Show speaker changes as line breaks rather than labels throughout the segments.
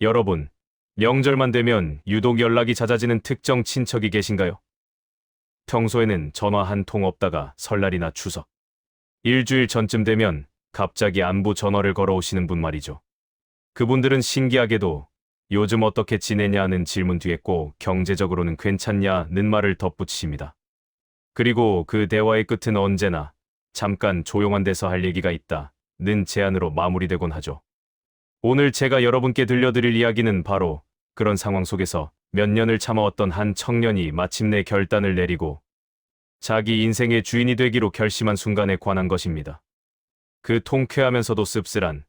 여러분, 명절만 되면 유독 연락이 잦아지는 특정 친척이 계신가요? 평소에는 전화 한 통 없다가 설날이나 추석, 일주일 전쯤 되면 갑자기 안부 전화를 걸어오시는 분 말이죠. 그분들은 신기하게도 요즘 어떻게 지내냐 는 질문 뒤에 꼭 경제적으로는 괜찮냐는 말을 덧붙이십니다. 그리고 그 대화의 끝은 언제나 잠깐 조용한 데서 할 얘기가 있다는 제안으로 마무리되곤 하죠. 오늘 제가 여러분께 들려드릴 이야기는 바로 그런 상황 속에서 몇 년을 참아왔던 한 청년이 마침내 결단을 내리고 자기 인생의 주인이 되기로 결심한 순간에 관한 것입니다. 그 통쾌하면서도 씁쓸한,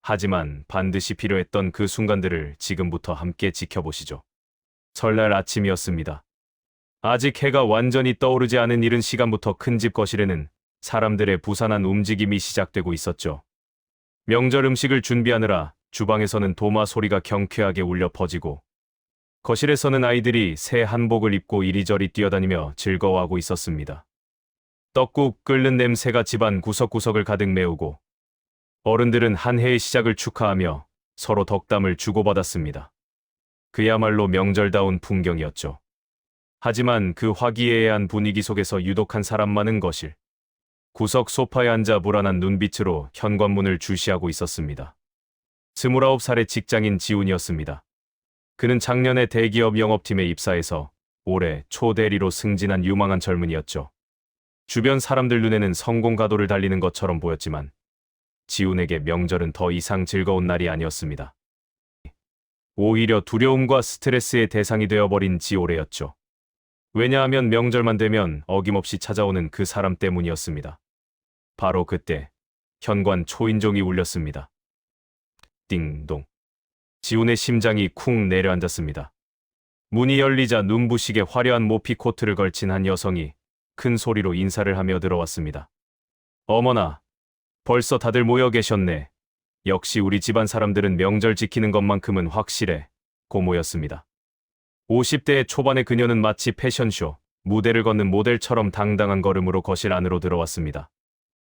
하지만 반드시 필요했던 그 순간들을 지금부터 함께 지켜보시죠. 설날 아침이었습니다. 아직 해가 완전히 떠오르지 않은 이른 시간부터 큰집 거실에는 사람들의 부산한 움직임이 시작되고 있었죠. 명절 음식을 준비하느라 주방에서는 도마 소리가 경쾌하게 울려 퍼지고 거실에서는 아이들이 새 한복을 입고 이리저리 뛰어다니며 즐거워하고 있었습니다. 떡국 끓는 냄새가 집안 구석구석을 가득 메우고 어른들은 한 해의 시작을 축하하며 서로 덕담을 주고받았습니다. 그야말로 명절다운 풍경이었죠. 하지만 그 화기애애한 분위기 속에서 유독 한 사람 많은 거실. 구석 소파에 앉아 불안한 눈빛으로 현관문을 주시하고 있었습니다. 29살의 직장인 지훈이었습니다. 그는 작년에 대기업 영업팀에 입사해서 올해 초대리로 승진한 유망한 젊은이였죠. 주변 사람들 눈에는 성공 가도를 달리는 것처럼 보였지만 지훈에게 명절은 더 이상 즐거운 날이 아니었습니다. 오히려 두려움과 스트레스의 대상이 되어버린 지올해였죠. 왜냐하면 명절만 되면 어김없이 찾아오는 그 사람 때문이었습니다. 바로 그때 현관 초인종이 울렸습니다. 띵동. 지훈의 심장이 쿵 내려앉았습니다. 문이 열리자 눈부시게 화려한 모피 코트를 걸친 한 여성이 큰 소리로 인사를 하며 들어왔습니다. 어머나, 벌써 다들 모여 계셨네. 역시 우리 집안 사람들은 명절 지키는 것만큼은 확실해. 고모였습니다. 50대 초반의 그녀는 마치 패션쇼, 무대를 걷는 모델처럼 당당한 걸음으로 거실 안으로 들어왔습니다.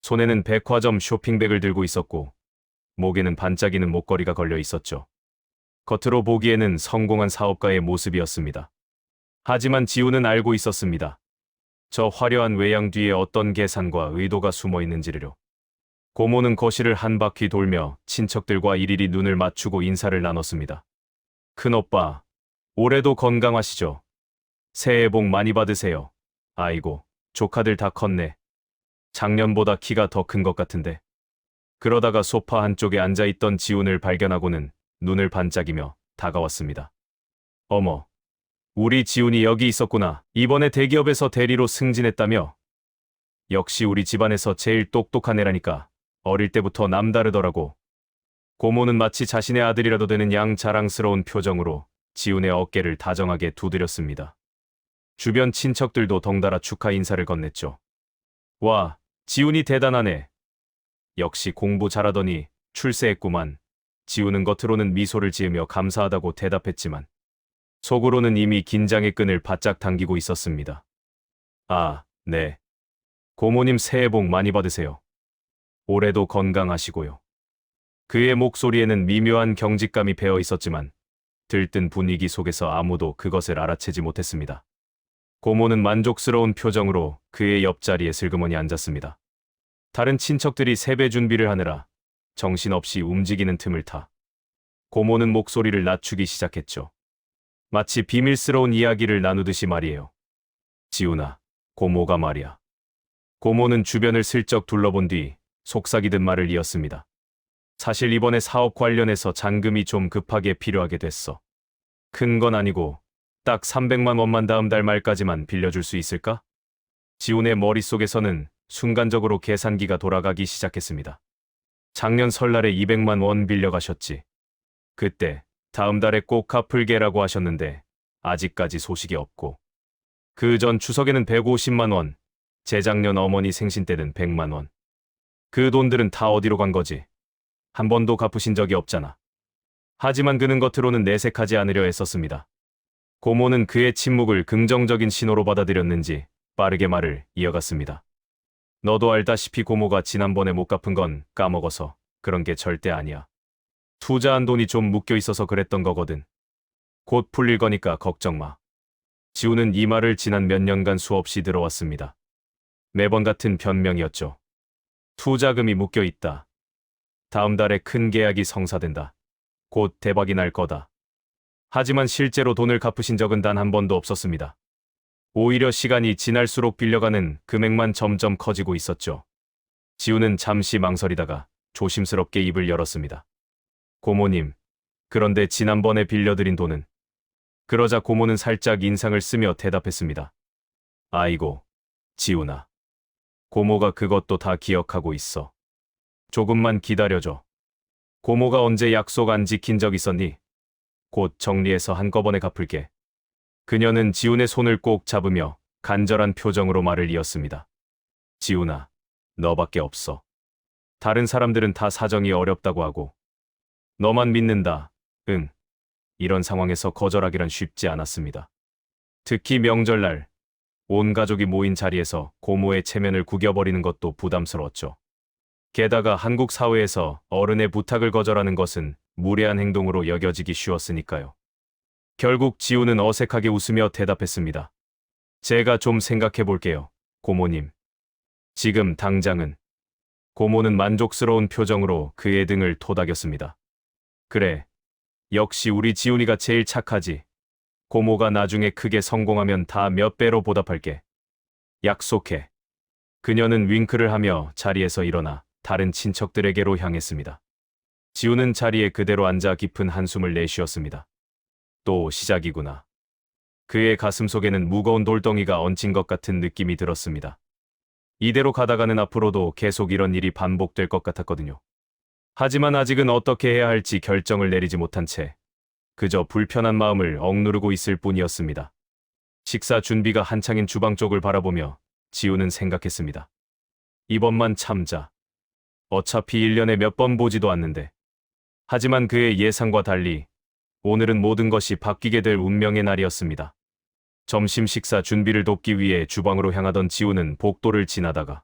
손에는 백화점 쇼핑백을 들고 있었고 목에는 반짝이는 목걸이가 걸려 있었죠. 겉으로 보기에는 성공한 사업가의 모습이었습니다. 하지만 지훈은 알고 있었습니다. 저 화려한 외양 뒤에 어떤 계산과 의도가 숨어 있는지를요. 고모는 거실을 한 바퀴 돌며 친척들과 일일이 눈을 맞추고 인사를 나눴습니다. 큰오빠, 올해도 건강하시죠? 새해 복 많이 받으세요. 아이고, 조카들 다 컸네. 작년보다 키가 더 큰 것 같은데. 그러다가 소파 한쪽에 앉아있던 지훈을 발견하고는 눈을 반짝이며 다가왔습니다. 어머, 우리 지훈이 여기 있었구나. 이번에 대기업에서 대리로 승진했다며? 역시 우리 집안에서 제일 똑똑한 애라니까. 어릴 때부터 남다르더라고. 고모는 마치 자신의 아들이라도 되는 양 자랑스러운 표정으로 지훈의 어깨를 다정하게 두드렸습니다. 주변 친척들도 덩달아 축하 인사를 건넸죠. 와, 지훈이 대단하네. 역시 공부 잘하더니 출세했구만. 지훈은 겉으로는 미소를 지으며 감사하다고 대답했지만 속으로는 이미 긴장의 끈을 바짝 당기고 있었습니다. 아, 네. 고모님 새해 복 많이 받으세요. 올해도 건강하시고요. 그의 목소리에는 미묘한 경직감이 배어 있었지만 들뜬 분위기 속에서 아무도 그것을 알아채지 못했습니다. 고모는 만족스러운 표정으로 그의 옆자리에 슬그머니 앉았습니다. 다른 친척들이 세배 준비를 하느라 정신없이 움직이는 틈을 타 고모는 목소리를 낮추기 시작했죠. 마치 비밀스러운 이야기를 나누듯이 말이에요. 지훈아, 고모가 말이야. 고모는 주변을 슬쩍 둘러본 뒤 속삭이듯 말을 이었습니다. 사실 이번에 사업 관련해서 잔금이 좀 급하게 필요하게 됐어. 큰 건 아니고 딱 300만 원만 다음 달 말까지만 빌려줄 수 있을까? 지훈의 머릿속에서는 순간적으로 계산기가 돌아가기 시작했습니다. 작년 설날에 200만 원 빌려가셨지. 그때 다음 달에 꼭 갚을게라고 하셨는데 아직까지 소식이 없고 그 전 추석에는 150만 원, 재작년 어머니 생신 때는 100만 원. 그 돈들은 다 어디로 간 거지? 한 번도 갚으신 적이 없잖아. 하지만 그는 겉으로는 내색하지 않으려 했었습니다. 고모는 그의 침묵을 긍정적인 신호로 받아들였는지 빠르게 말을 이어갔습니다. 너도 알다시피 고모가 지난번에 못 갚은 건 까먹어서 그런 게 절대 아니야. 투자한 돈이 좀 묶여 있어서 그랬던 거거든. 곧 풀릴 거니까 걱정 마. 지우는 이 말을 지난 몇 년간 수없이 들어왔습니다. 매번 같은 변명이었죠. 투자금이 묶여 있다. 다음 달에 큰 계약이 성사된다. 곧 대박이 날 거다. 하지만 실제로 돈을 갚으신 적은 단 한 번도 없었습니다. 오히려 시간이 지날수록 빌려가는 금액만 점점 커지고 있었죠. 지우는 잠시 망설이다가 조심스럽게 입을 열었습니다. 고모님, 그런데 지난번에 빌려드린 돈은? 그러자 고모는 살짝 인상을 쓰며 대답했습니다. 아이고, 지우나. 고모가 그것도 다 기억하고 있어. 조금만 기다려줘. 고모가 언제 약속 안 지킨 적 있었니? 곧 정리해서 한꺼번에 갚을게. 그녀는 지훈의 손을 꼭 잡으며 간절한 표정으로 말을 이었습니다. 지훈아, 너밖에 없어. 다른 사람들은 다 사정이 어렵다고 하고. 너만 믿는다. 응. 이런 상황에서 거절하기란 쉽지 않았습니다. 특히 명절날, 온 가족이 모인 자리에서 고모의 체면을 구겨버리는 것도 부담스러웠죠. 게다가 한국 사회에서 어른의 부탁을 거절하는 것은 무례한 행동으로 여겨지기 쉬웠으니까요. 결국 지우는 어색하게 웃으며 대답했습니다. 제가 좀 생각해 볼게요, 고모님. 지금 당장은. 고모는 만족스러운 표정으로 그의 등을 토닥였습니다. 그래, 역시 우리 지훈이가 제일 착하지. 고모가 나중에 크게 성공하면 다 몇 배로 보답할게. 약속해. 그녀는 윙크를 하며 자리에서 일어나 다른 친척들에게로 향했습니다. 지우는 자리에 그대로 앉아 깊은 한숨을 내쉬었습니다. 또 시작이구나. 그의 가슴 속에는 무거운 돌덩이가 얹힌 것 같은 느낌이 들었습니다. 이대로 가다가는 앞으로도 계속 이런 일이 반복될 것 같았거든요. 하지만 아직은 어떻게 해야 할지 결정을 내리지 못한 채 그저 불편한 마음을 억누르고 있을 뿐이었습니다. 식사 준비가 한창인 주방 쪽을 바라보며 지우는 생각했습니다. 이번만 참자. 어차피 1년에 몇 번 보지도 않는데. 하지만 그의 예상과 달리 오늘은 모든 것이 바뀌게 될 운명의 날이었습니다. 점심 식사 준비를 돕기 위해 주방으로 향하던 지우는 복도를 지나다가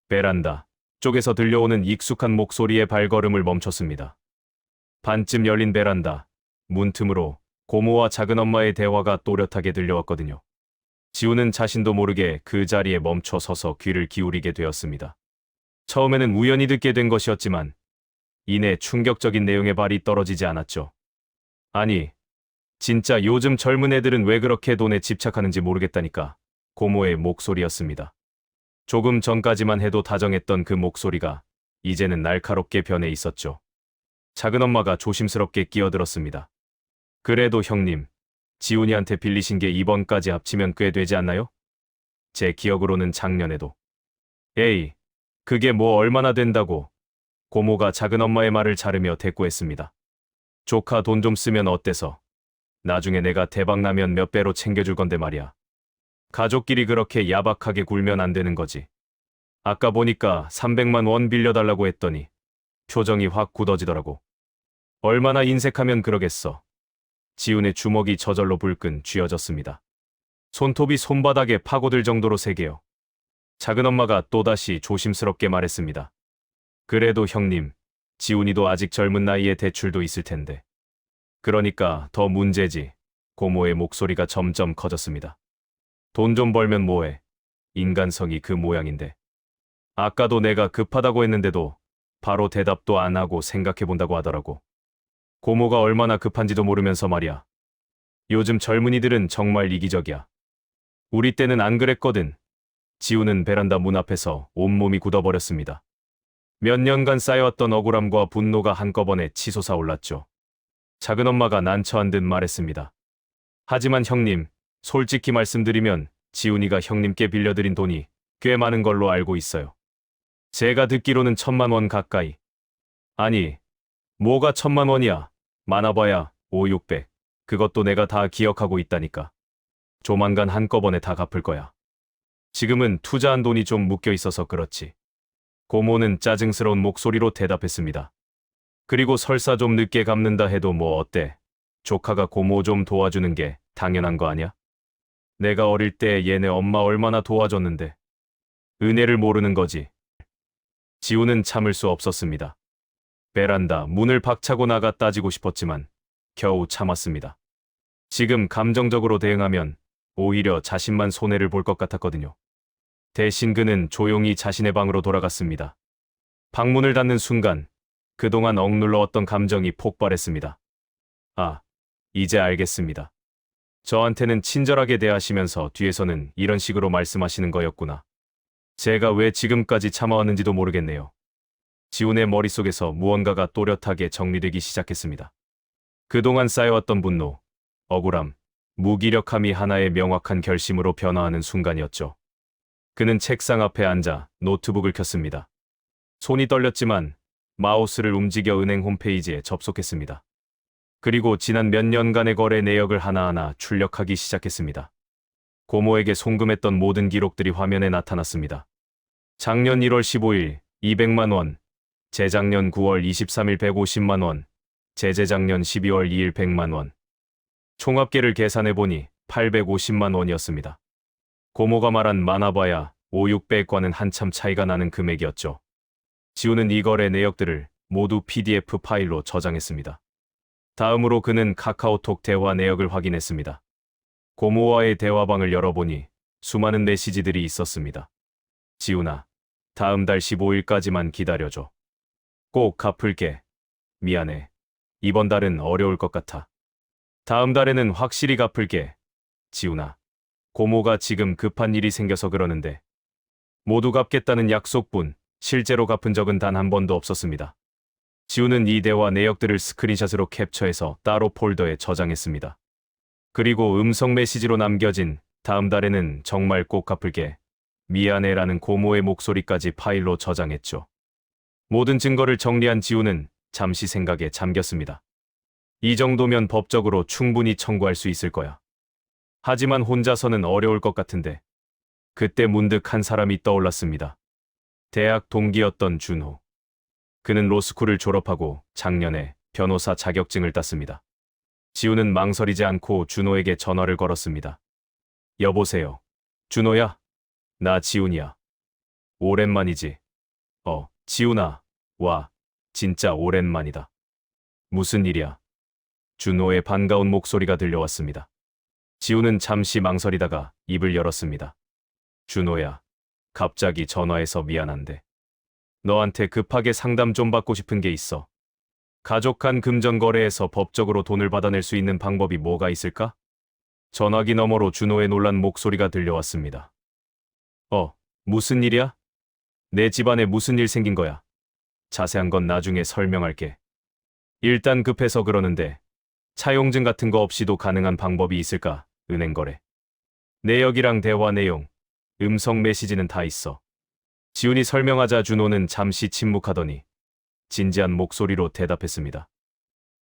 베란다 쪽에서 들려오는 익숙한 목소리에 발걸음을 멈췄습니다. 반쯤 열린 베란다 문틈으로 고모와 작은엄마의 대화가 또렷하게 들려왔거든요. 지우는 자신도 모르게 그 자리에 멈춰 서서 귀를 기울이게 되었습니다. 처음에는 우연히 듣게 된 것이었지만 이내 충격적인 내용의 발이 떨어지지 않았죠. 아니, 진짜 요즘 젊은 애들은 왜 그렇게 돈에 집착하는지 모르겠다니까. 고모의 목소리였습니다. 조금 전까지만 해도 다정했던 그 목소리가 이제는 날카롭게 변해 있었죠. 작은엄마가 조심스럽게 끼어들었습니다. 그래도 형님, 지훈이한테 빌리신 게 이번까지 합치면 꽤 되지 않나요? 제 기억으로는 작년에도. 에이, 그게 뭐 얼마나 된다고. 고모가 작은엄마의 말을 자르며 대꾸했습니다. 조카 돈 좀 쓰면 어때서? 나중에 내가 대박나면 몇 배로 챙겨줄 건데 말이야. 가족끼리 그렇게 야박하게 굴면 안 되는 거지. 아까 보니까 300만 원 빌려달라고 했더니 표정이 확 굳어지더라고. 얼마나 인색하면 그러겠어. 지훈의 주먹이 저절로 불끈 쥐어졌습니다. 손톱이 손바닥에 파고들 정도로 세게요. 작은엄마가 또다시 조심스럽게 말했습니다. 그래도 형님, 지훈이도 아직 젊은 나이에 대출도 있을 텐데. 그러니까 더 문제지. 고모의 목소리가 점점 커졌습니다. 돈 좀 벌면 뭐해. 인간성이 그 모양인데. 아까도 내가 급하다고 했는데도 바로 대답도 안 하고 생각해 본다고 하더라고. 고모가 얼마나 급한지도 모르면서 말이야. 요즘 젊은이들은 정말 이기적이야. 우리 때는 안 그랬거든. 지우는 베란다 문 앞에서 온몸이 굳어버렸습니다. 몇 년간 쌓여왔던 억울함과 분노가 한꺼번에 치솟아 올랐죠. 작은엄마가 난처한 듯 말했습니다. 하지만 형님, 솔직히 말씀드리면 지훈이가 형님께 빌려드린 돈이 꽤 많은 걸로 알고 있어요. 제가 듣기로는 1,000만 원 가까이. 아니, 뭐가 1,000만 원이야. 많아봐야 5, 600. 그것도 내가 다 기억하고 있다니까. 조만간 한꺼번에 다 갚을 거야. 지금은 투자한 돈이 좀 묶여 있어서 그렇지. 고모는 짜증스러운 목소리로 대답했습니다. 그리고 설사 좀 늦게 갚는다 해도 뭐 어때? 조카가 고모 좀 도와주는 게 당연한 거 아냐? 내가 어릴 때 얘네 엄마 얼마나 도와줬는데. 은혜를 모르는 거지. 지우는 참을 수 없었습니다. 베란다 문을 박차고 나가 따지고 싶었지만 겨우 참았습니다. 지금 감정적으로 대응하면 오히려 자신만 손해를 볼 것 같았거든요. 대신 그는 조용히 자신의 방으로 돌아갔습니다. 방문을 닫는 순간 그동안 억눌러왔던 감정이 폭발했습니다. 아, 이제 알겠습니다. 저한테는 친절하게 대하시면서 뒤에서는 이런 식으로 말씀하시는 거였구나. 제가 왜 지금까지 참아왔는지도 모르겠네요. 지훈의 머릿속에서 무언가가 또렷하게 정리되기 시작했습니다. 그동안 쌓여왔던 분노, 억울함, 무기력함이 하나의 명확한 결심으로 변화하는 순간이었죠. 그는 책상 앞에 앉아 노트북을 켰습니다. 손이 떨렸지만 마우스를 움직여 은행 홈페이지에 접속했습니다. 그리고 지난 몇 년간의 거래 내역을 하나하나 출력하기 시작했습니다. 고모에게 송금했던 모든 기록들이 화면에 나타났습니다. 작년 1월 15일 200만 원, 재작년 9월 23일 150만 원, 재재작년 12월 2일 100만 원. 총합계를 계산해보니 850만 원이었습니다. 고모가 말한 많아봐야 5, 600과는 한참 차이가 나는 금액이었죠. 지우는 이 거래 내역들을 모두 PDF 파일로 저장했습니다. 다음으로 그는 카카오톡 대화 내역을 확인했습니다. 고모와의 대화방을 열어보니 수많은 메시지들이 있었습니다. 지훈아, 다음 달 15일까지만 기다려줘. 꼭 갚을게. 미안해. 이번 달은 어려울 것 같아. 다음 달에는 확실히 갚을게. 지훈아, 고모가 지금 급한 일이 생겨서 그러는데 모두 갚겠다는 약속뿐 실제로 갚은 적은 단 한 번도 없었습니다. 지훈은 이 대화 내역들을 스크린샷으로 캡처해서 따로 폴더에 저장했습니다. 그리고 음성 메시지로 남겨진 다음 달에는 정말 꼭 갚을게. 미안해라는 고모의 목소리까지 파일로 저장했죠. 모든 증거를 정리한 지훈은 잠시 생각에 잠겼습니다. 이 정도면 법적으로 충분히 청구할 수 있을 거야. 하지만 혼자서는 어려울 것 같은데. 그때 문득 한 사람이 떠올랐습니다. 대학 동기였던 준호. 그는 로스쿨을 졸업하고 작년에 변호사 자격증을 땄습니다. 지훈은 망설이지 않고 준호에게 전화를 걸었습니다. 여보세요. 준호야? 나 지훈이야. 오랜만이지. 지훈아. 와, 진짜 오랜만이다. 무슨 일이야? 준호의 반가운 목소리가 들려왔습니다. 지훈은 잠시 망설이다가 입을 열었습니다. 준호야, 갑자기 전화해서 미안한데. 너한테 급하게 상담 좀 받고 싶은 게 있어. 가족 간 금전 거래에서 법적으로 돈을 받아낼 수 있는 방법이 뭐가 있을까? 전화기 너머로 준호의 놀란 목소리가 들려왔습니다. 무슨 일이야? 내 집안에 무슨 일 생긴 거야? 자세한 건 나중에 설명할게. 일단 급해서 그러는데 차용증 같은 거 없이도 가능한 방법이 있을까? 은행 거래. 내역이랑 대화 내용, 음성 메시지는 다 있어. 지훈이 설명하자 준호는 잠시 침묵하더니 진지한 목소리로 대답했습니다.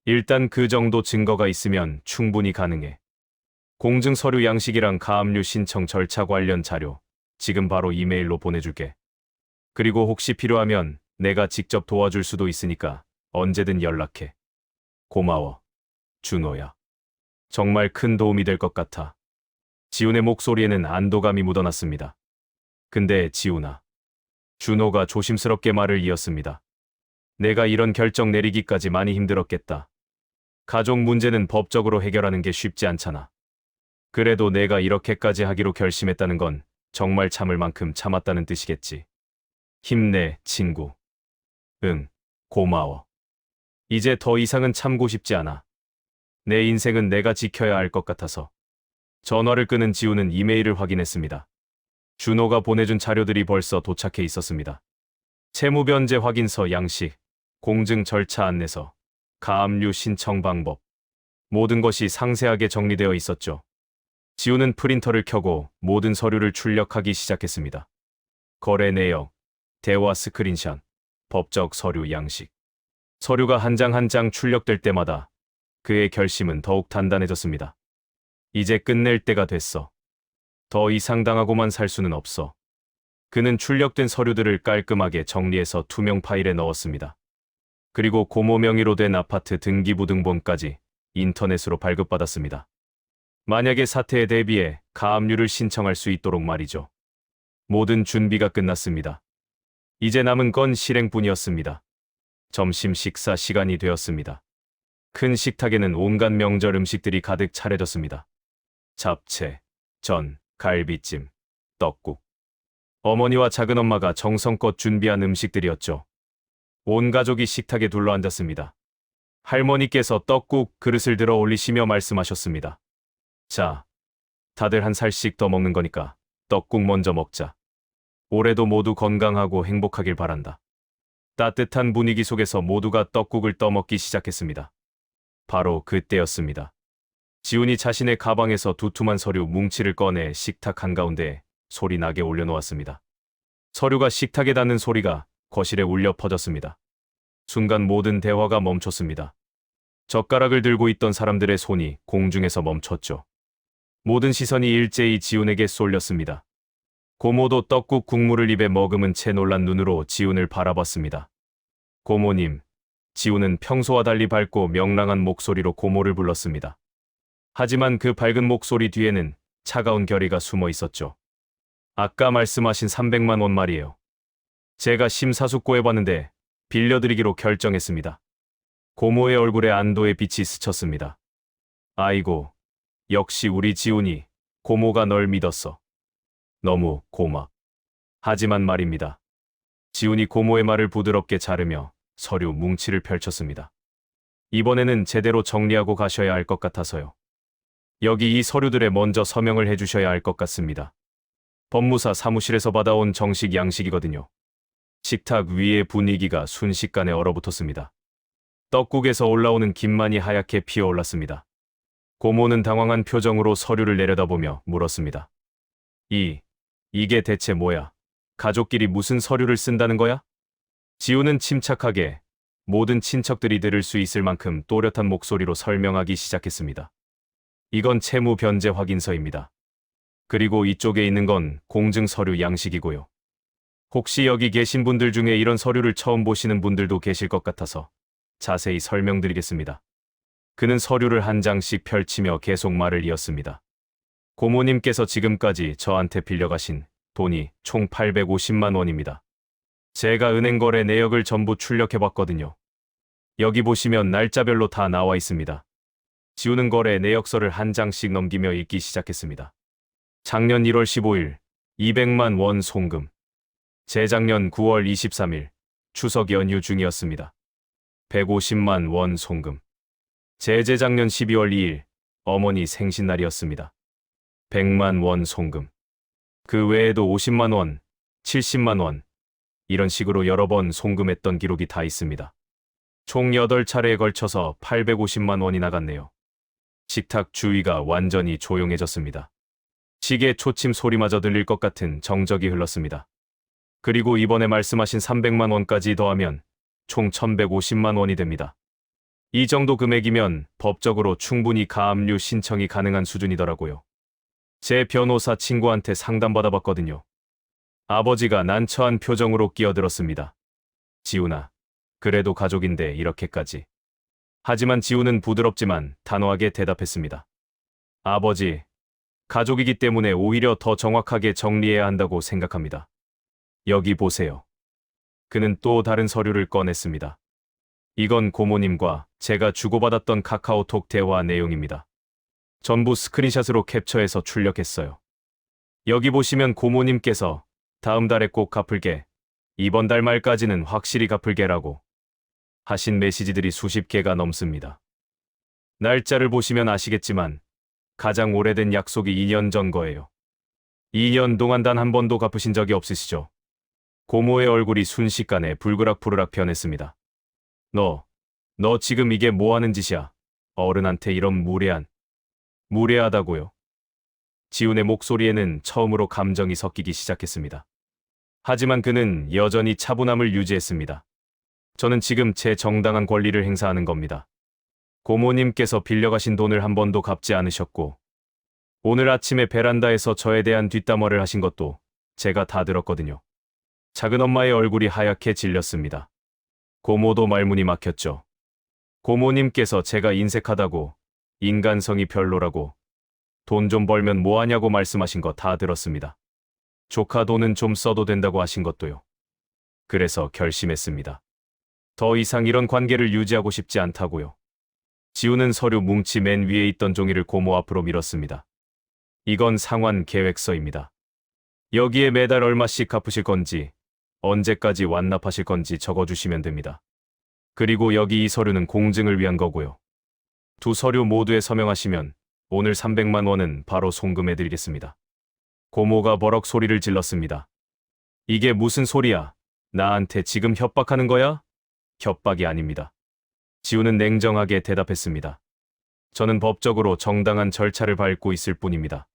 일단 그 정도 증거가 있으면 충분히 가능해. 공증 서류 양식이랑 가압류 신청 절차 관련 자료 지금 바로 이메일로 보내줄게. 그리고 혹시 필요하면 내가 직접 도와줄 수도 있으니까 언제든 연락해. 고마워. 준호야. 정말 큰 도움이 될 것 같아. 지훈의 목소리에는 안도감이 묻어났습니다. 근데 지훈아. 준호가 조심스럽게 말을 이었습니다. 내가 이런 결정 내리기까지 많이 힘들었겠다. 가족 문제는 법적으로 해결하는 게 쉽지 않잖아. 그래도 내가 이렇게까지 하기로 결심했다는 건 정말 참을 만큼 참았다는 뜻이겠지. 힘내, 친구. 응, 고마워. 이제 더 이상은 참고 싶지 않아. 내 인생은 내가 지켜야 할 것 같아서. 전화를 끄는 지훈은 이메일을 확인했습니다. 준호가 보내준 자료들이 벌써 도착해 있었습니다. 채무변제 확인서 양식, 공증 절차 안내서, 가압류 신청 방법. 모든 것이 상세하게 정리되어 있었죠. 지훈은 프린터를 켜고 모든 서류를 출력하기 시작했습니다. 거래 내역, 대화 스크린샷, 법적 서류 양식. 서류가 한 장 한 장 출력될 때마다 그의 결심은 더욱 단단해졌습니다. 이제 끝낼 때가 됐어. 더 이상 당하고만 살 수는 없어. 그는 출력된 서류들을 깔끔하게 정리해서 투명 파일에 넣었습니다. 그리고 고모 명의로 된 아파트 등기부등본까지 인터넷으로 발급받았습니다. 만약에 사태에 대비해 가압류를 신청할 수 있도록 말이죠. 모든 준비가 끝났습니다. 이제 남은 건 실행뿐이었습니다. 점심 식사 시간이 되었습니다. 큰 식탁에는 온갖 명절 음식들이 가득 차려졌습니다. 잡채, 전, 갈비찜, 떡국. 어머니와 작은엄마가 정성껏 준비한 음식들이었죠. 온 가족이 식탁에 둘러앉았습니다. 할머니께서 떡국 그릇을 들어 올리시며 말씀하셨습니다. 자, 다들 한 살씩 더 먹는 거니까 떡국 먼저 먹자. 올해도 모두 건강하고 행복하길 바란다. 따뜻한 분위기 속에서 모두가 떡국을 떠먹기 시작했습니다. 바로 그때였습니다. 지훈이 자신의 가방에서 두툼한 서류 뭉치를 꺼내 식탁 한가운데에 소리나게 올려놓았습니다. 서류가 식탁에 닿는 소리가 거실에 울려 퍼졌습니다. 순간 모든 대화가 멈췄습니다. 젓가락을 들고 있던 사람들의 손이 공중에서 멈췄죠. 모든 시선이 일제히 지훈에게 쏠렸습니다. 고모도 떡국 국물을 입에 머금은 채 놀란 눈으로 지훈을 바라봤습니다. 고모님, 지훈은 평소와 달리 밝고 명랑한 목소리로 고모를 불렀습니다. 하지만 그 밝은 목소리 뒤에는 차가운 결의가 숨어 있었죠. 아까 말씀하신 300만 원 말이에요. 제가 심사숙고해봤는데 빌려드리기로 결정했습니다. 고모의 얼굴에 안도의 빛이 스쳤습니다. 아이고, 역시 우리 지훈이 고모가 널 믿었어. 너무 고마. 하지만 말입니다. 지훈이 고모의 말을 부드럽게 자르며 서류 뭉치를 펼쳤습니다. 이번에는 제대로 정리하고 가셔야 할 것 같아서요. 여기 이 서류들에 먼저 서명을 해주셔야 할 것 같습니다. 법무사 사무실에서 받아온 정식 양식이거든요. 식탁 위의 분위기가 순식간에 얼어붙었습니다. 떡국에서 올라오는 김만이 하얗게 피어올랐습니다. 고모는 당황한 표정으로 서류를 내려다보며 물었습니다. 이게 대체 뭐야? 가족끼리 무슨 서류를 쓴다는 거야? 지우는 침착하게 모든 친척들이 들을 수 있을 만큼 또렷한 목소리로 설명하기 시작했습니다. 이건 채무 변제 확인서입니다. 그리고 이쪽에 있는 건 공증 서류 양식이고요. 혹시 여기 계신 분들 중에 이런 서류를 처음 보시는 분들도 계실 것 같아서 자세히 설명드리겠습니다. 그는 서류를 한 장씩 펼치며 계속 말을 이었습니다. 고모님께서 지금까지 저한테 빌려가신 돈이 총 850만 원입니다. 제가 은행 거래 내역을 전부 출력해봤거든요. 여기 보시면 날짜별로 다 나와 있습니다. 지우는 거래 내역서를 한 장씩 넘기며 읽기 시작했습니다. 작년 1월 15일 200만 원 송금. 재작년 9월 23일 추석 연휴 중이었습니다. 150만 원 송금. 재작년 12월 2일 어머니 생신날이었습니다. 100만 원 송금. 그 외에도 50만 원, 70만 원, 이런 식으로 여러 번 송금했던 기록이 다 있습니다. 총 8차례에 걸쳐서 850만 원이 나갔네요. 식탁 주위가 완전히 조용해졌습니다. 시계 초침 소리마저 들릴 것 같은 정적이 흘렀습니다. 그리고 이번에 말씀하신 300만 원까지 더하면 총 1150만 원이 됩니다. 이 정도 금액이면 법적으로 충분히 가압류 신청이 가능한 수준이더라고요. 제 변호사 친구한테 상담받아봤거든요. 아버지가 난처한 표정으로 끼어들었습니다. 지훈아, 그래도 가족인데 이렇게까지. 하지만 지훈은 부드럽지만 단호하게 대답했습니다. 아버지, 가족이기 때문에 오히려 더 정확하게 정리해야 한다고 생각합니다. 여기 보세요. 그는 또 다른 서류를 꺼냈습니다. 이건 고모님과 제가 주고받았던 카카오톡 대화 내용입니다. 전부 스크린샷으로 캡처해서 출력했어요. 여기 보시면 고모님께서 다음 달에 꼭 갚을게, 이번 달 말까지는 확실히 갚을게라고 하신 메시지들이 수십 개가 넘습니다. 날짜를 보시면 아시겠지만 가장 오래된 약속이 2년 전 거예요. 2년 동안 단 한 번도 갚으신 적이 없으시죠? 고모의 얼굴이 순식간에 불그락부르락 변했습니다. 너 지금 이게 뭐 하는 짓이야? 어른한테 이런 무례하다고요. 지훈의 목소리에는 처음으로 감정이 섞이기 시작했습니다. 하지만 그는 여전히 차분함을 유지했습니다. 저는 지금 제 정당한 권리를 행사하는 겁니다. 고모님께서 빌려가신 돈을 한 번도 갚지 않으셨고, 오늘 아침에 베란다에서 저에 대한 뒷담화를 하신 것도 제가 다 들었거든요. 작은엄마의 얼굴이 하얗게 질렸습니다. 고모도 말문이 막혔죠. 고모님께서 제가 인색하다고, 인간성이 별로라고, 돈 좀 벌면 뭐하냐고 말씀하신 거 다 들었습니다. 조카 돈은 좀 써도 된다고 하신 것도요. 그래서 결심했습니다. 더 이상 이런 관계를 유지하고 싶지 않다고요. 지우는 서류 뭉치 맨 위에 있던 종이를 고모 앞으로 밀었습니다. 이건 상환 계획서입니다. 여기에 매달 얼마씩 갚으실 건지, 언제까지 완납하실 건지 적어주시면 됩니다. 그리고 여기 이 서류는 공증을 위한 거고요. 두 서류 모두에 서명하시면 오늘 300만 원은 바로 송금해드리겠습니다. 고모가 버럭 소리를 질렀습니다. 이게 무슨 소리야? 나한테 지금 협박하는 거야? 협박이 아닙니다. 지우는 냉정하게 대답했습니다. 저는 법적으로 정당한 절차를 밟고 있을 뿐입니다.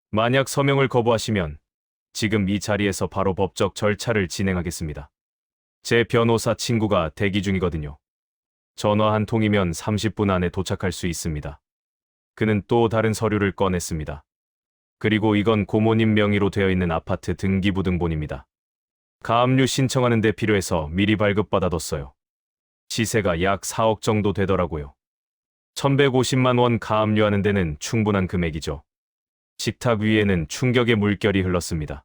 만약 서명을 거부하시면 지금 이 자리에서 바로 법적 절차를 진행하겠습니다. 제 변호사 친구가 대기 중이거든요. 전화 한 통이면 30분 안에 도착할 수 있습니다. 그는 또 다른 서류를 꺼냈습니다. 그리고 이건 고모님 명의로 되어 있는 아파트 등기부등본입니다. 가압류 신청하는 데 필요해서 미리 발급받아뒀어요. 시세가 약 4억 정도 되더라고요. 1150만 원 가압류하는 데는 충분한 금액이죠. 식탁 위에는 충격의 물결이 흘렀습니다.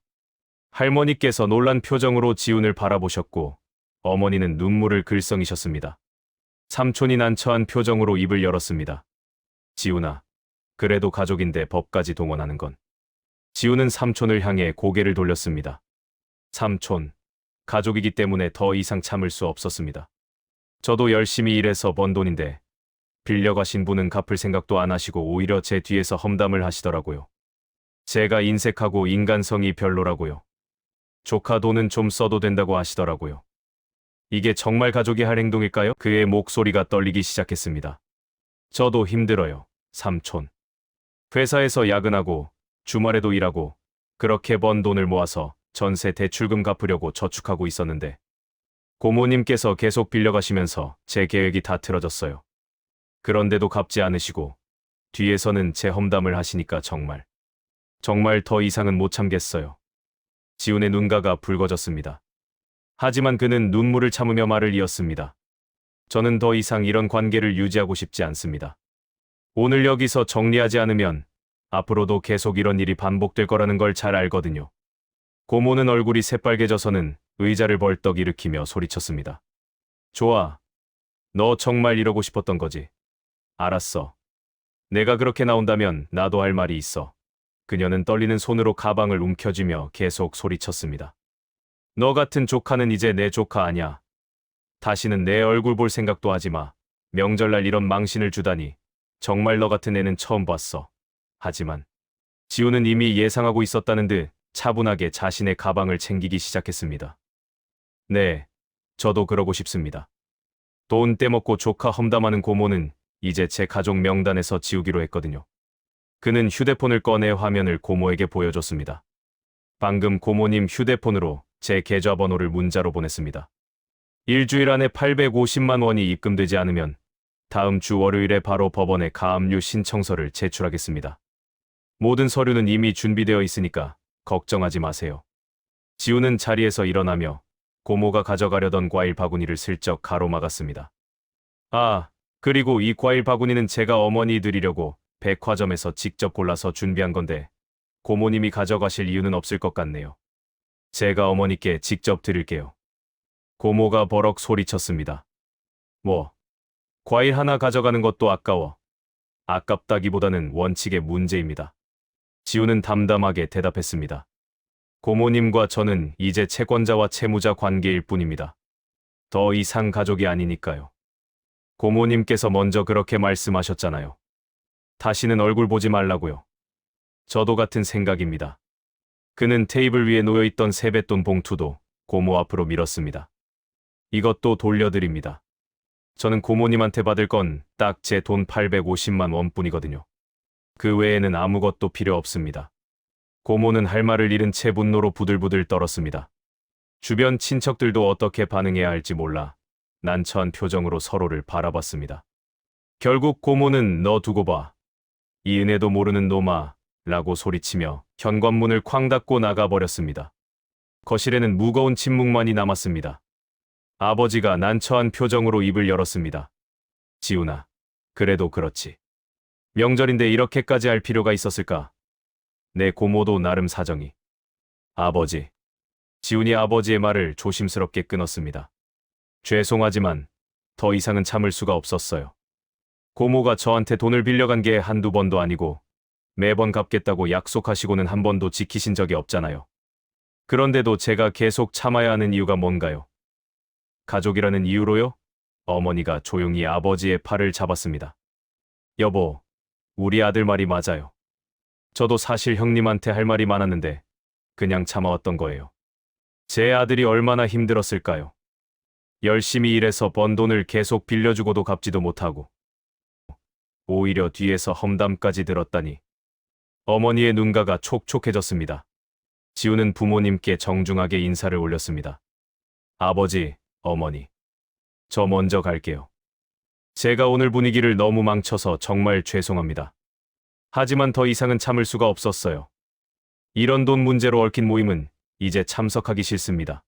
할머니께서 놀란 표정으로 지훈을 바라보셨고 어머니는 눈물을 글썽이셨습니다. 삼촌이 난처한 표정으로 입을 열었습니다. 지훈아, 그래도 가족인데 법까지 동원하는 건. 지훈은 삼촌을 향해 고개를 돌렸습니다. 삼촌, 가족이기 때문에 더 이상 참을 수 없었습니다. 저도 열심히 일해서 번 돈인데 빌려가신 분은 갚을 생각도 안 하시고 오히려 제 뒤에서 험담을 하시더라고요. 제가 인색하고 인간성이 별로라고요. 조카 돈은 좀 써도 된다고 하시더라고요. 이게 정말 가족이 할 행동일까요? 그의 목소리가 떨리기 시작했습니다. 저도 힘들어요, 삼촌. 회사에서 야근하고 주말에도 일하고 그렇게 번 돈을 모아서 전세 대출금 갚으려고 저축하고 있었는데 고모님께서 계속 빌려가시면서 제 계획이 다 틀어졌어요. 그런데도 갚지 않으시고 뒤에서는 제 험담을 하시니까 정말 더 이상은 못 참겠어요. 지훈의 눈가가 붉어졌습니다. 하지만 그는 눈물을 참으며 말을 이었습니다. 저는 더 이상 이런 관계를 유지하고 싶지 않습니다. 오늘 여기서 정리하지 않으면 앞으로도 계속 이런 일이 반복될 거라는 걸 잘 알거든요. 고모는 얼굴이 새빨개져서는 의자를 벌떡 일으키며 소리쳤습니다. 좋아. 너 정말 이러고 싶었던 거지. 알았어. 내가 그렇게 나온다면 나도 할 말이 있어. 그녀는 떨리는 손으로 가방을 움켜쥐며 계속 소리쳤습니다. 너 같은 조카는 이제 내 조카 아냐. 다시는 내 얼굴 볼 생각도 하지 마. 명절날 이런 망신을 주다니. 정말 너 같은 애는 처음 봤어. 하지만 지우는 이미 예상하고 있었다는 듯 차분하게 자신의 가방을 챙기기 시작했습니다. 네, 저도 그러고 싶습니다. 돈 떼먹고 조카 험담하는 고모는 이제 제 가족 명단에서 지우기로 했거든요. 그는 휴대폰을 꺼내 화면을 고모에게 보여줬습니다. 방금 고모님 휴대폰으로 제 계좌번호를 문자로 보냈습니다. 일주일 안에 850만 원이 입금되지 않으면 다음 주 월요일에 바로 법원에 가압류 신청서를 제출하겠습니다. 모든 서류는 이미 준비되어 있으니까 걱정하지 마세요. 지우는 자리에서 일어나며 고모가 가져가려던 과일 바구니를 슬쩍 가로막았습니다. 아, 그리고 이 과일 바구니는 제가 어머니 드리려고 백화점에서 직접 골라서 준비한 건데 고모님이 가져가실 이유는 없을 것 같네요. 제가 어머니께 직접 드릴게요. 고모가 버럭 소리쳤습니다. 뭐, 과일 하나 가져가는 것도 아까워. 아깝다기보다는 원칙의 문제입니다. 지우는 담담하게 대답했습니다. 고모님과 저는 이제 채권자와 채무자 관계일 뿐입니다. 더 이상 가족이 아니니까요. 고모님께서 먼저 그렇게 말씀하셨잖아요. 다시는 얼굴 보지 말라고요. 저도 같은 생각입니다. 그는 테이블 위에 놓여있던 세뱃돈 봉투도 고모 앞으로 밀었습니다. 이것도 돌려드립니다. 저는 고모님한테 받을 건 딱 제 돈 850만 원뿐이거든요. 그 외에는 아무것도 필요 없습니다. 고모는 할 말을 잃은 채 분노로 부들부들 떨었습니다. 주변 친척들도 어떻게 반응해야 할지 몰라 난처한 표정으로 서로를 바라봤습니다. 결국 고모는 너 두고 봐. 이 은혜도 모르는 놈아 라고 소리치며 현관문을 쾅 닫고 나가버렸습니다. 거실에는 무거운 침묵만이 남았습니다. 아버지가 난처한 표정으로 입을 열었습니다. 지훈아, 그래도 그렇지. 명절인데 이렇게까지 할 필요가 있었을까? 내 고모도 나름 사정이. 아버지. 지훈이 아버지의 말을 조심스럽게 끊었습니다. 죄송하지만 더 이상은 참을 수가 없었어요. 고모가 저한테 돈을 빌려간 게 한두 번도 아니고 매번 갚겠다고 약속하시고는 한 번도 지키신 적이 없잖아요. 그런데도 제가 계속 참아야 하는 이유가 뭔가요? 가족이라는 이유로요? 어머니가 조용히 아버지의 팔을 잡았습니다. 여보, 우리 아들 말이 맞아요. 저도 사실 형님한테 할 말이 많았는데 그냥 참아왔던 거예요. 제 아들이 얼마나 힘들었을까요? 열심히 일해서 번 돈을 계속 빌려주고도 갚지도 못하고 오히려 뒤에서 험담까지 들었다니. 어머니의 눈가가 촉촉해졌습니다. 지우는 부모님께 정중하게 인사를 올렸습니다. 아버지, 어머니, 저 먼저 갈게요. 제가 오늘 분위기를 너무 망쳐서 정말 죄송합니다. 하지만 더 이상은 참을 수가 없었어요. 이런 돈 문제로 얽힌 모임은 이제 참석하기 싫습니다.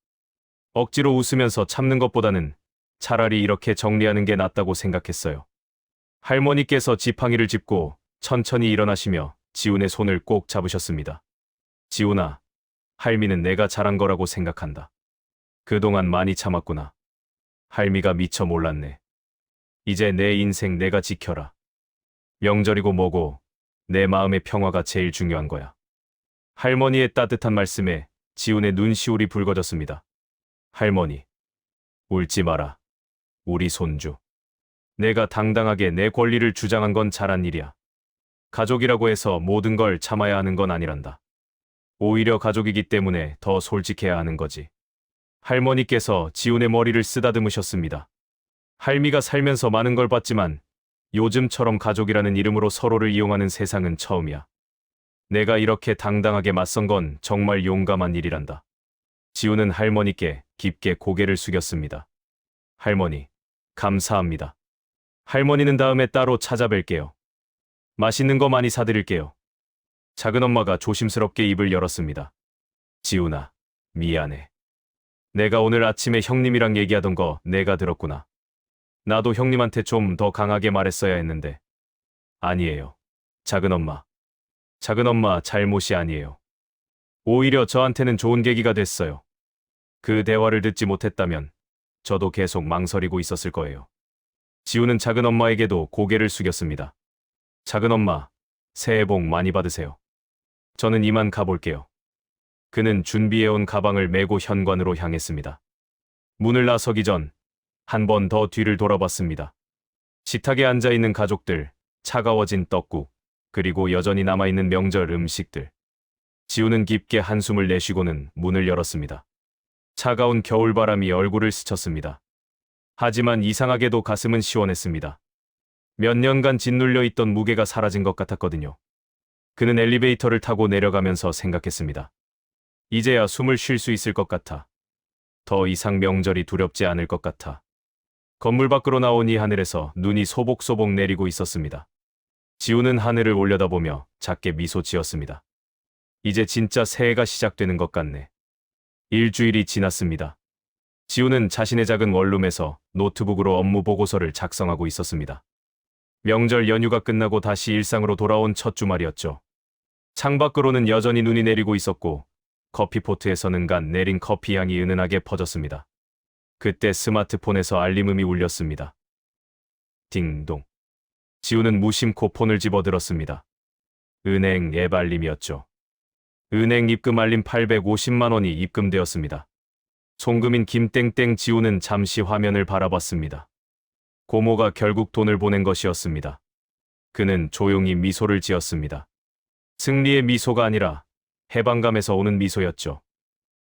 억지로 웃으면서 참는 것보다는 차라리 이렇게 정리하는 게 낫다고 생각했어요. 할머니께서 지팡이를 짚고 천천히 일어나시며 지훈의 손을 꼭 잡으셨습니다. 지훈아, 할미는 내가 잘한 거라고 생각한다. 그동안 많이 참았구나. 할미가 미처 몰랐네. 이제 내 인생 내가 지켜라. 명절이고 뭐고 내 마음의 평화가 제일 중요한 거야. 할머니의 따뜻한 말씀에 지훈의 눈시울이 붉어졌습니다. 할머니, 울지 마라. 우리 손주. 내가 당당하게 내 권리를 주장한 건 잘한 일이야. 가족이라고 해서 모든 걸 참아야 하는 건 아니란다. 오히려 가족이기 때문에 더 솔직해야 하는 거지. 할머니께서 지훈의 머리를 쓰다듬으셨습니다. 할미가 살면서 많은 걸 봤지만 요즘처럼 가족이라는 이름으로 서로를 이용하는 세상은 처음이야. 내가 이렇게 당당하게 맞선 건 정말 용감한 일이란다. 지훈은 할머니께 깊게 고개를 숙였습니다. 할머니, 감사합니다. 할머니는 다음에 따로 찾아뵐게요. 맛있는 거 많이 사드릴게요. 작은엄마가 조심스럽게 입을 열었습니다. 지훈아, 미안해. 내가 오늘 아침에 형님이랑 얘기하던 거 내가 들었구나. 나도 형님한테 좀 더 강하게 말했어야 했는데. 아니에요. 작은엄마. 작은엄마 잘못이 아니에요. 오히려 저한테는 좋은 계기가 됐어요. 그 대화를 듣지 못했다면 저도 계속 망설이고 있었을 거예요. 지훈은 작은엄마에게도 고개를 숙였습니다. 작은엄마, 새해 복 많이 받으세요. 저는 이만 가볼게요. 그는 준비해온 가방을 메고 현관으로 향했습니다. 문을 나서기 전 한 번 더 뒤를 돌아봤습니다. 식탁에 앉아있는 가족들, 차가워진 떡국, 그리고 여전히 남아있는 명절 음식들. 지훈은 깊게 한숨을 내쉬고는 문을 열었습니다. 차가운 겨울바람이 얼굴을 스쳤습니다. 하지만 이상하게도 가슴은 시원했습니다. 몇 년간 짓눌려 있던 무게가 사라진 것 같았거든요. 그는 엘리베이터를 타고 내려가면서 생각했습니다. 이제야 숨을 쉴 수 있을 것 같아. 더 이상 명절이 두렵지 않을 것 같아. 건물 밖으로 나오니 하늘에서 눈이 소복소복 내리고 있었습니다. 지훈은 하늘을 올려다보며 작게 미소 지었습니다. 이제 진짜 새해가 시작되는 것 같네. 일주일이 지났습니다. 지훈은 자신의 작은 원룸에서 노트북으로 업무 보고서를 작성하고 있었습니다. 명절 연휴가 끝나고 다시 일상으로 돌아온 첫 주말이었죠. 창밖으로는 여전히 눈이 내리고 있었고 커피포트에서는 간 내린 커피 향이 은은하게 퍼졌습니다. 그때 스마트폰에서 알림음이 울렸습니다. 딩동. 지훈은 무심코 폰을 집어들었습니다. 은행 앱 알림이었죠. 은행 입금 알림 850만 원이 입금되었습니다. 송금인 김땡땡. 지훈은 잠시 화면을 바라봤습니다. 고모가 결국 돈을 보낸 것이었습니다. 그는 조용히 미소를 지었습니다. 승리의 미소가 아니라 해방감에서 오는 미소였죠.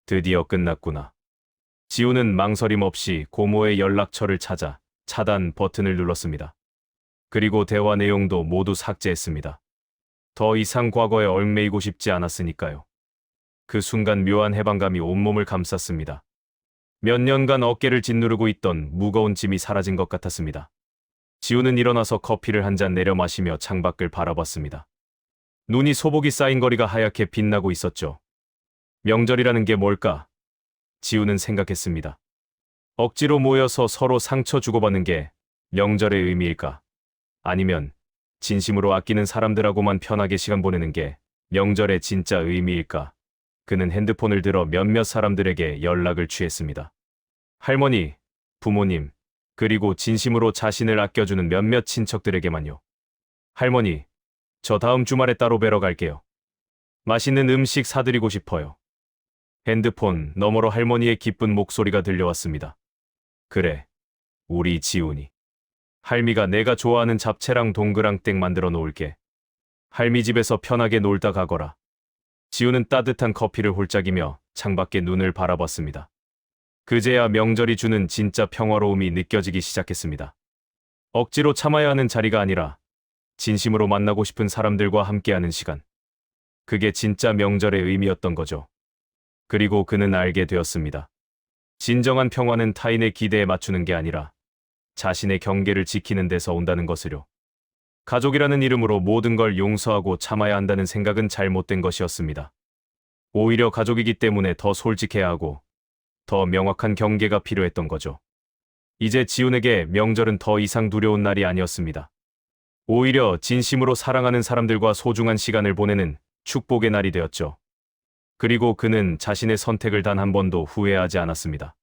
드디어 끝났구나. 지훈은 망설임 없이 고모의 연락처를 찾아 차단 버튼을 눌렀습니다. 그리고 대화 내용도 모두 삭제했습니다. 더 이상 과거에 얽매이고 싶지 않았으니까요. 그 순간 묘한 해방감이 온몸을 감쌌습니다. 몇 년간 어깨를 짓누르고 있던 무거운 짐이 사라진 것 같았습니다. 지훈은 일어나서 커피를 한 잔 내려 마시며 창밖을 바라봤습니다. 눈이 소복이 쌓인 거리가 하얗게 빛나고 있었죠. 명절이라는 게 뭘까? 지훈은 생각했습니다. 억지로 모여서 서로 상처 주고받는 게 명절의 의미일까? 아니면 진심으로 아끼는 사람들하고만 편하게 시간 보내는 게 명절의 진짜 의미일까? 그는 핸드폰을 들어 몇몇 사람들에게 연락을 취했습니다. 할머니, 부모님, 그리고 진심으로 자신을 아껴주는 몇몇 친척들에게만요. 할머니, 저 다음 주말에 따로 뵈러 갈게요. 맛있는 음식 사드리고 싶어요. 핸드폰 너머로 할머니의 기쁜 목소리가 들려왔습니다. 그래, 우리 지훈이. 할미가 내가 좋아하는 잡채랑 동그랑땡 만들어 놓을게. 할미 집에서 편하게 놀다 가거라. 지훈은 따뜻한 커피를 홀짝이며 창밖에 눈을 바라봤습니다. 그제야 명절이 주는 진짜 평화로움이 느껴지기 시작했습니다. 억지로 참아야 하는 자리가 아니라 진심으로 만나고 싶은 사람들과 함께하는 시간. 그게 진짜 명절의 의미였던 거죠. 그리고 그는 알게 되었습니다. 진정한 평화는 타인의 기대에 맞추는 게 아니라 자신의 경계를 지키는 데서 온다는 것을요. 가족이라는 이름으로 모든 걸 용서하고 참아야 한다는 생각은 잘못된 것이었습니다. 오히려 가족이기 때문에 더 솔직해야 하고 더 명확한 경계가 필요했던 거죠. 이제 지훈에게 명절은 더 이상 두려운 날이 아니었습니다. 오히려 진심으로 사랑하는 사람들과 소중한 시간을 보내는 축복의 날이 되었죠. 그리고 그는 자신의 선택을 단 한 번도 후회하지 않았습니다.